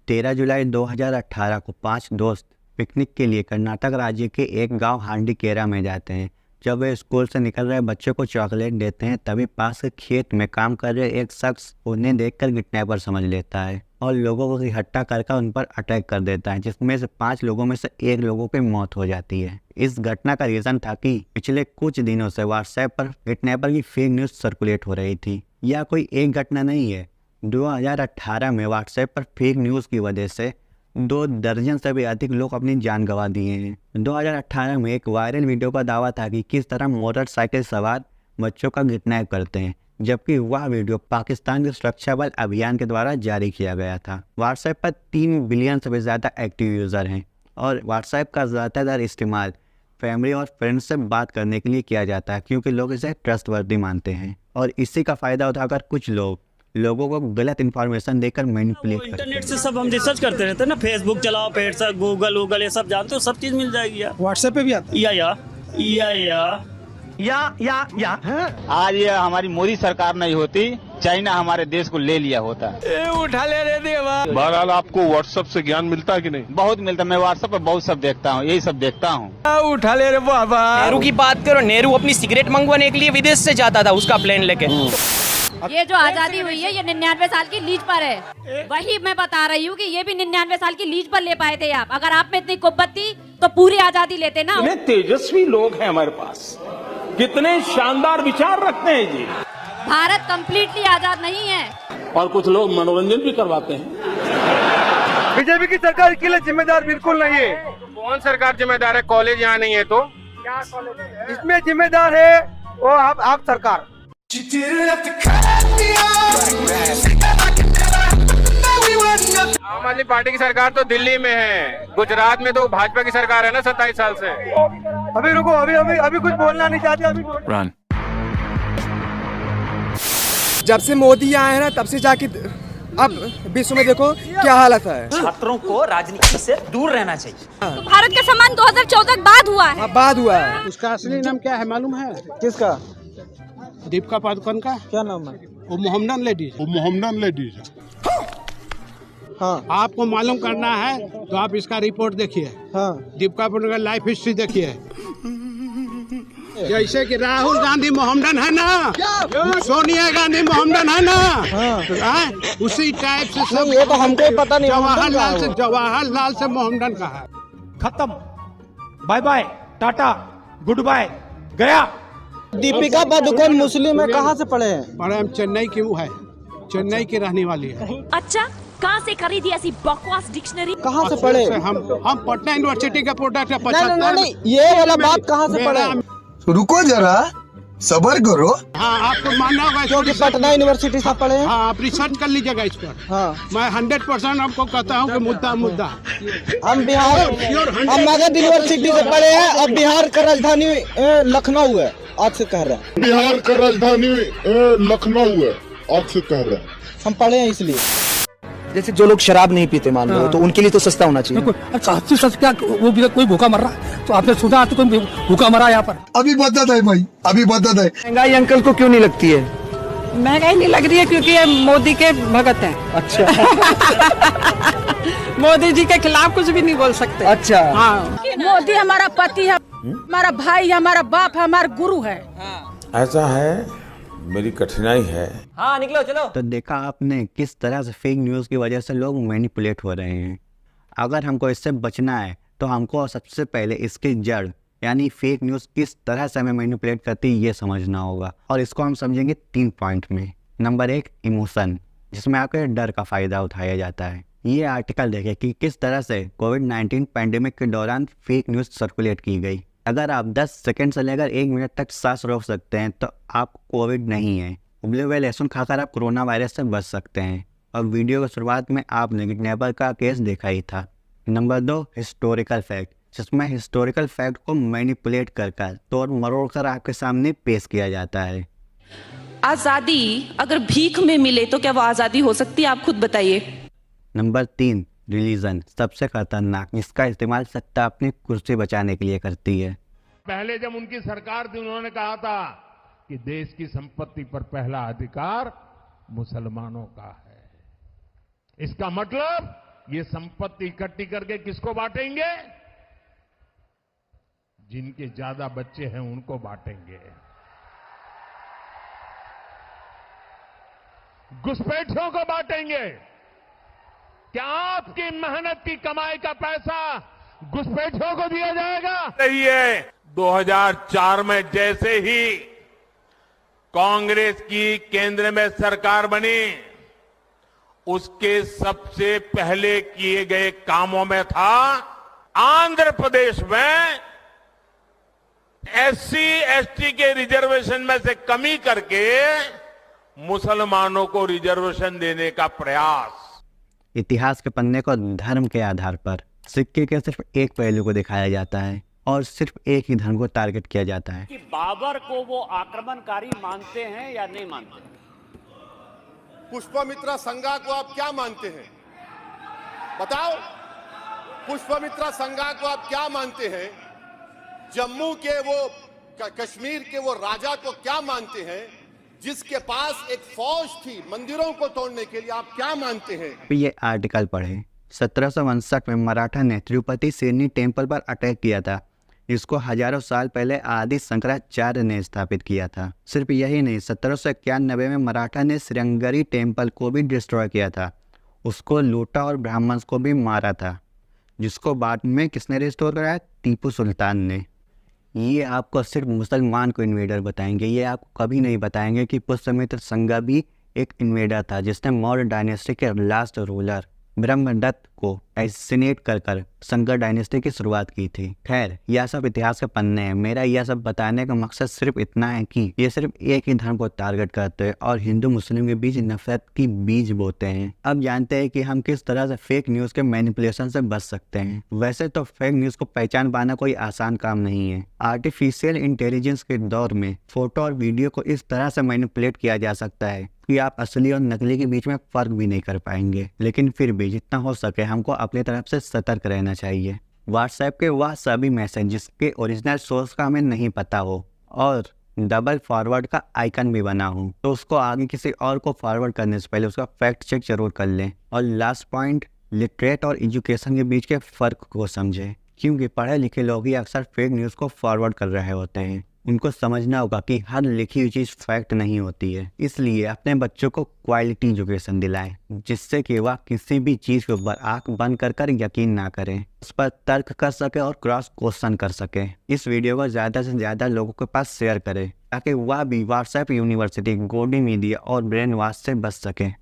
13 जुलाई 2018 को 5 दोस्त पिकनिक के लिए कर्नाटक राज्य के एक गांव हांडीकेरा में जाते हैं। जब वे स्कूल से निकल रहे बच्चों को चॉकलेट देते हैं, तभी पास के खेत में काम कर रहे एक शख्स उन्हें देखकर किडनैपर समझ लेता है और लोगों को इकट्ठा कर उन पर अटैक कर देता है, जिसमें से 5 लोगों में से 1 लोगों की मौत हो जाती है। इस घटना का रीज़न था कि पिछले कुछ दिनों से व्हाट्सएप पर किडनैपर की फेक न्यूज़ सर्कुलेट हो रही थी। यह कोई एक घटना नहीं है। 2018 में व्हाट्सएप पर फेक न्यूज़ की वजह से 2 दर्जन से भी अधिक लोग अपनी जान गंवा दिए हैं। 2018 में एक वायरल वीडियो का दावा था कि किस तरह मोटरसाइकिल सवार बच्चों का किडनैप करते हैं, जबकि वह वीडियो पाकिस्तान के सुरक्षा बल अभियान के द्वारा जारी किया गया था। व्हाट्सएप पर 3 बिलियन से भी ज़्यादा एक्टिव यूज़र हैं और व्हाट्सएप का ज़्यादातर इस्तेमाल फैमिली और फ्रेंड्स से बात करने के लिए किया जाता है, क्योंकि लोग इसे ट्रस्टवर्दी मानते हैं। और इसी का फ़ायदा उठाकर कुछ लोग लोगों को गलत इन्फॉर्मेशन देकर मैनिपुलेट करते हैं। इंटरनेट से सब हम रिसर्च करते रहते हैं ना, फेसबुक चलाओ, फेसबुक, गूगल ये सब जानते हो, सब चीज मिल जाएगी यार। व्हाट्सएप पे भी आता है। या आज ये हमारी मोदी सरकार नहीं होती, चाइना हमारे देश को ले लिया होता। उठा ले रे देवा। बहरहाल आपको व्हाट्सएप से ज्ञान मिलता है कि नहीं? बहुत मिलता है। मैं व्हाट्सएप पे बहुत सब देखता हूँ, यही सब देखता हूँ। उठा ले रे बाबा। नेहरू की बात करो, नेहरू अपनी सिगरेट मंगवाने के लिए विदेश से जाता था, उसका प्लेन लेके। ये जो आजादी हुई है ये 99 साल की लीज पर है। वही मैं बता रही हूँ कि ये भी 99 साल की लीज पर ले पाए थे आप। अगर आप में इतनी कुव्वत थी तो पूरी आजादी लेते ना। कितने तेजस्वी लोग हैं हमारे पास, कितने शानदार विचार रखते हैं जी। भारत कम्प्लीटली आजाद नहीं है और कुछ लोग मनोरंजन भी करवाते हैं। बीजेपी की सरकार के लिए जिम्मेदार बिल्कुल नहीं है। कौन सरकार जिम्मेदार है? कॉलेज यहाँ नहीं है तो इसमें जिम्मेदार है वो आप सरकार। आम आदमी पार्टी की सरकार तो दिल्ली में है, गुजरात में तो भाजपा की सरकार है ना 27 साल से। अभी रुको, अभी कुछ बोलना नहीं चाहते। अभी जब से मोदी आए हैं ना, तब से जाके अब विश्व में देखो क्या हालत है। छात्रों को राजनीति से दूर रहना चाहिए। तो भारत का सम्मान 2014 बाद हुआ है। बाद हुआ है। उसका असली नाम क्या है मालूम है? किसका? दीपिका पादुकोण का क्या नाम है? वो मोहम्मदन लेडीज। हाँ। आपको मालूम करना है तो आप इसका रिपोर्ट देखिए। हाँ। दीपिका पादुकोण का लाइफ हिस्ट्री देखिए। जैसे कि राहुल गांधी मोहम्मदन है ना, सोनिया गांधी मोहम्मदन है ना, हाँ। उसी टाइप से सब। ये तो हमको ही पता नहीं। जवाहरलाल से मोहम्मदन का है। खत्म, bye bye, tata, good bye, गया। दीपिका पादुकोण मुस्लिम है, कहाँ से पढ़े हैं? पढ़े हम चेन्नई की, वो है चेन्नई की रहने वाली है। अच्छा, कहाँ से खरीदी ऐसी बकवास डिक्शनरी? कहाँ से पढ़े? हम पटना यूनिवर्सिटी का प्रोडक्ट है। नहीं, ये वाला बात कहाँ से पढ़े? रुको जरा, सबर करो। हाँ, आपको मानना होगा क्योंकि पटना यूनिवर्सिटी से पढ़े हैं। हाँ, आप रिसर्च कर लीजिएगा इस पर। हाँ। मैं 100% आपको कहता हूँ कि मुद्दा हम मगध यूनिवर्सिटी से पढ़े हैं। अब बिहार का राजधानी लखनऊ है, आज से कह रहे हैं। बिहार का राजधानी लखनऊ है, आज से कह रहे हैं। हम पढ़े हैं इसलिए। जैसे जो लोग शराब नहीं पीते मान लो, तो उनके लिए तो सस्ता होना चाहिए। क्या वो भी कोई भूखा मर रहा तो आपने सुना तो कोई भूखा मरा यहाँ पर? अभी बदत है भाई, अभी बदत है। महंगाई अंकल को क्यों नहीं लगती है? महंगाई नहीं लग रही है क्योंकि ये मोदी के भगत हैं। अच्छा। मोदी जी के खिलाफ कुछ भी नहीं बोल सकते। अच्छा। हाँ। मोदी हमारा पति है, हमारा भाई है, हमारा बाप है, हमारा गुरु है। ऐसा है, मेरी कठिनाई है। हाँ निकलो चलो। तो देखा आपने किस तरह से फेक न्यूज़ की वजह से लोग मैनिपुलेट हो रहे हैं। अगर हमको इससे बचना है तो हमको सबसे पहले इसकी जड़ यानी फेक न्यूज़ किस तरह से हमें मैनिपुलेट करती है ये समझना होगा, और इसको हम समझेंगे 3 पॉइंट में। नंबर 1, इमोशन, जिसमें आपके डर का फ़ायदा उठाया जाता है। ये आर्टिकल देखें कि किस तरह से कोविड-19 पैंडेमिक के दौरान फेक न्यूज़ सर्कुलेट की गई। अगर आप 10 सेकंड से लेकर 1 मिनट तक सांस रोक सकते हैं तो आप कोविड नहीं है। उबले हुए लहसुन खाकर आप कोरोना वायरस से बच सकते हैं। और वीडियो की शुरुआत में आपने किडनैपर का केस देखा ही था। नंबर 2, हिस्टोरिकल फैक्ट, जिसमें हिस्टोरिकल फैक्ट को मैनिपुलेट कर तोड़ मरोड़ कर आपके सामने पेश किया जाता है। आजादी अगर भीख में मिले तो क्या वो आजादी हो सकती है? आप खुद बताइए। नंबर 3, रिलीजन, सबसे खतरनाक, जिसका इस्तेमाल सत्ता अपनी कुर्सी बचाने के लिए करती है। पहले जब उनकी सरकार थी उन्होंने कहा था कि देश की संपत्ति पर पहला अधिकार मुसलमानों का है। इसका मतलब ये संपत्ति इकट्ठी करके किसको बांटेंगे? जिनके ज्यादा बच्चे हैं उनको बांटेंगे। घुसपैठियों को बांटेंगे। क्या आपकी मेहनत की कमाई का पैसा घुसपैठियों को दिया जाएगा? सही है। 2004 में जैसे ही कांग्रेस की केंद्र में सरकार बनी, उसके सबसे पहले किए गए कामों में था आंध्र प्रदेश में एससी एसटी के रिजर्वेशन में से कमी करके मुसलमानों को रिजर्वेशन देने का प्रयास। इतिहास के पन्ने को धर्म के आधार पर सिक्के के सिर्फ एक पहलू को दिखाया जाता है और सिर्फ एक ही धर्म को टारगेट किया जाता है। कि बाबर को वो आक्रमणकारी मानते हैं या नहीं मानते? पुष्पमित्रा संघा को आप क्या मानते हैं? बताओ, पुष्पमित्रा संघा को आप क्या मानते हैं? जम्मू के वो कश्मीर के वो राजा को क्या मानते हैं जिसके पास एक फौज थी मंदिरों को तोड़ने के लिए? आप क्या मानते हैं? ये आर्टिकल पढ़े। 1759 में मराठा ने तिरुपति सिरनी टेम्पल पर अटैक किया था। इसको हजारों साल पहले आदि शंकराचार्य ने स्थापित किया था। सिर्फ यही नहीं, 1791 में मराठा ने श्रृंगेरी टेम्पल को भी डिस्ट्रॉय किया था। उसको लूटा और ब्राह्मण्स को भी मारा था, जिसको बाद में किसने रिस्टोर कराया? टीपू सुल्तान ने। ये आपको सिर्फ मुसलमान को इन्वेडर बताएंगे, ये आपको कभी नहीं बताएंगे कि पुष्पमित्र संघा भी एक इन्वेडर था जिसने मौर्य डायनेस्टी के लास्ट रूलर ब्रह्मदत्त को एसिनेट कर संघा डायनेस्टी की शुरुआत की थी। खैर, यह सब इतिहास के पन्ने हैं। मेरा यह सब बताने का मकसद सिर्फ इतना है कि ये सिर्फ एक ही धर्म को टारगेट करते हैं और हिंदू मुस्लिम के बीच नफरत की बीज बोते हैं। अब जानते हैं कि हम किस तरह से फेक न्यूज़ के मैनिपुलेशन से बच सकते हैं। वैसे तो फेक न्यूज़ को पहचान पाना कोई आसान काम नहीं है। आर्टिफिशियल इंटेलिजेंस के दौर में फोटो और वीडियो को इस तरह से मैनिपुलेट किया जा सकता है कि आप असली और नकली के बीच में फर्क भी नहीं कर पाएंगे। लेकिन फिर भी जितना हो सके हमको अपनी तरफ से सतर्क रहना चाहिए। व्हाट्सएप के वह सभी मैसेज जिसके ओरिजिनल सोर्स का हमें नहीं पता हो और डबल फॉरवर्ड का आइकन भी बना हो, तो उसको आगे किसी और को फॉरवर्ड करने से पहले उसका फैक्ट चेक जरूर कर लें। और लास्ट पॉइंट, लिटरेट और एजुकेशन के बीच के फ़र्क को समझें, क्योंकि पढ़े लिखे लोग ही अक्सर फेक न्यूज़ को फॉरवर्ड कर रहे होते हैं। उनको समझना होगा कि हर लिखी हुई चीज़ फैक्ट नहीं होती है। इसलिए अपने बच्चों को क्वालिटी एजुकेशन दिलाएं, जिससे कि वह किसी भी चीज़ के ऊपर आंख बंद कर यकीन ना करें, उस पर तर्क कर सके और क्रॉस क्वेश्चन कर सके। इस वीडियो को ज़्यादा से ज़्यादा लोगों के पास शेयर करें ताकि वह भी व्हाट्सएप यूनिवर्सिटी, गोडी मीडिया और ब्रेन वॉश से बच सके।